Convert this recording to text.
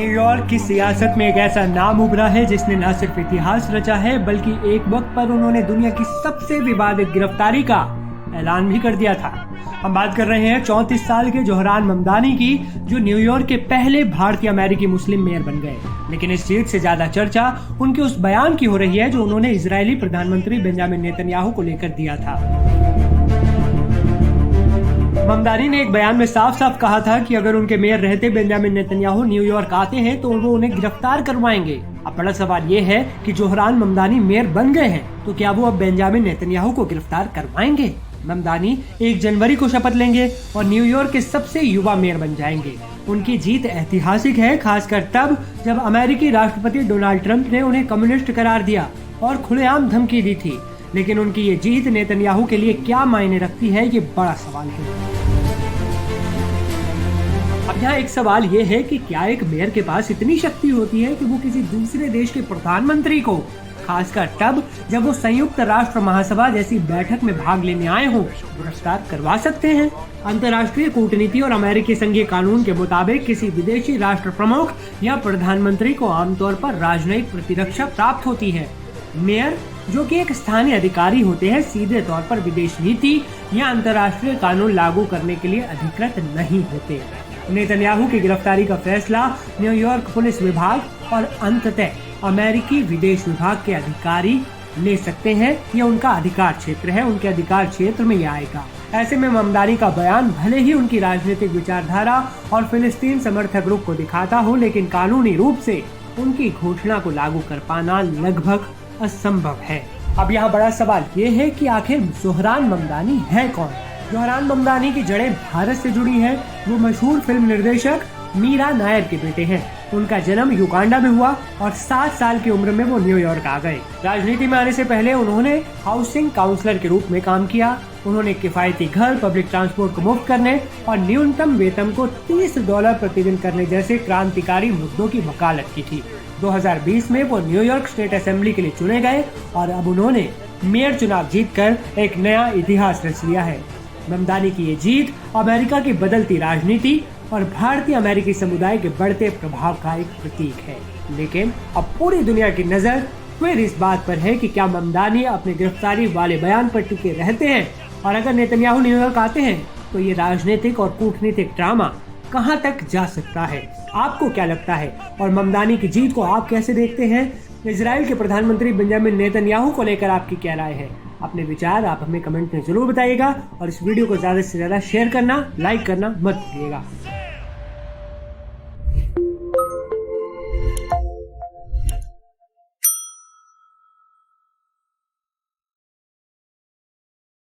New York की सियासत में एक ऐसा नाम उभरा है जिसने न सिर्फ इतिहास रचा है बल्कि एक वक्त पर उन्होंने दुनिया की सबसे विवादित गिरफ्तारी का ऐलान भी कर दिया था। हम बात कर रहे हैं 34 साल के जोहरान ममदानी की, जो न्यूयॉर्क के पहले भारतीय अमेरिकी मुस्लिम मेयर बन गए। लेकिन इस जीत से ज्यादा चर्चा उनके उस बयान की हो रही है जो उन्होंने इजरायली प्रधानमंत्री बेंजामिन नेतन्याहू को लेकर दिया था। ममदानी ने एक बयान में साफ साफ कहा था कि अगर उनके मेयर रहते बेंजामिन नेतन्याहू न्यूयॉर्क आते हैं तो वो उन्हें गिरफ्तार करवाएंगे। अब बड़ा सवाल ये है कि जोहरान ममदानी मेयर बन गए हैं तो क्या वो अब बेंजामिन नेतन्याहू को गिरफ्तार करवाएंगे? ममदानी 1 जनवरी को शपथ लेंगे और न्यूयॉर्क के सबसे युवा मेयर बन जाएंगे। उनकी जीत ऐतिहासिक है, खासकर तब जब अमेरिकी राष्ट्रपति डोनाल्ड ट्रंप ने उन्हें कम्युनिस्ट करार दिया और खुलेआम धमकी दी थी। लेकिन उनकी ये जीत नेतन्याहू के लिए क्या मायने रखती है, ये बड़ा सवाल है। अब यहाँ एक सवाल ये है कि क्या एक मेयर के पास इतनी शक्ति होती है कि वो किसी दूसरे देश के प्रधानमंत्री को, खासकर तब जब वो संयुक्त राष्ट्र महासभा जैसी बैठक में भाग लेने आए हों, गिरफ्तार करवा सकते हैं? अंतर्राष्ट्रीय कूटनीति और अमेरिकी संघीय कानून के मुताबिक किसी विदेशी राष्ट्र प्रमुख या प्रधानमंत्री को आमतौर पर राजनयिक प्रतिरक्षा प्राप्त होती है। मेयर, जो कि एक स्थानीय अधिकारी होते हैं, सीधे तौर पर विदेश नीति या अंतर्राष्ट्रीय कानून लागू करने के लिए अधिकृत नहीं होते। नेतन्याहू की गिरफ्तारी का फैसला न्यूयॉर्क पुलिस विभाग और अंततः अमेरिकी विदेश विभाग के अधिकारी ले सकते हैं। यह उनका अधिकार क्षेत्र है, उनके अधिकार क्षेत्र में यह आएगा। ऐसे में ममदानी का बयान भले ही उनकी राजनीतिक विचारधारा और फिलिस्तीन समर्थक ग्रुप को दिखाता हो, लेकिन कानूनी रूप से उनकी घोषणा को लागू कर पाना लगभग असंभव है। अब यहाँ बड़ा सवाल ये है कि आखिर जोहरान ममदानी है कौन? जोहरान ममदानी की जड़ें भारत से जुड़ी हैं। वो मशहूर फिल्म निर्देशक मीरा नायर के बेटे हैं। उनका जन्म युगांडा में हुआ और 7 साल की उम्र में वो न्यूयॉर्क आ गए। राजनीति में आने से पहले उन्होंने हाउसिंग काउंसलर के रूप में काम किया। उन्होंने किफायती घर, पब्लिक ट्रांसपोर्ट को मुफ्त करने और न्यूनतम वेतन को $30 प्रतिदिन करने जैसे क्रांतिकारी मुद्दों की वकालत की थी। 2020 में वो न्यूयॉर्क स्टेट असेंबली के लिए चुने गए और अब उन्होंने मेयर चुनाव जीतकर एक नया इतिहास रच लिया है। ममदानी की ये जीत अमेरिका की बदलती राजनीति और भारतीय अमेरिकी समुदाय के बढ़ते प्रभाव का एक प्रतीक है। लेकिन अब पूरी दुनिया की नजर फिर इस बात पर है कि क्या ममदानी अपने गिरफ्तारी वाले बयान पर टिके रहते हैं, और अगर नेतन्याहू न्यूयॉर्क आते हैं तो ये राजनीतिक और कूटनीतिक ड्रामा कहां तक जा सकता है? आपको क्या लगता है? और ममदानी की जीत को आप कैसे देखते हैं? इजराइल के प्रधानमंत्री बेंजामिन नेतन्याहू को लेकर आपकी क्या राय है? अपने विचार आप हमें कमेंट में जरूर बताइएगा और इस वीडियो को ज्यादा से ज्यादा शेयर करना, लाइक करना मत भूलिएगा।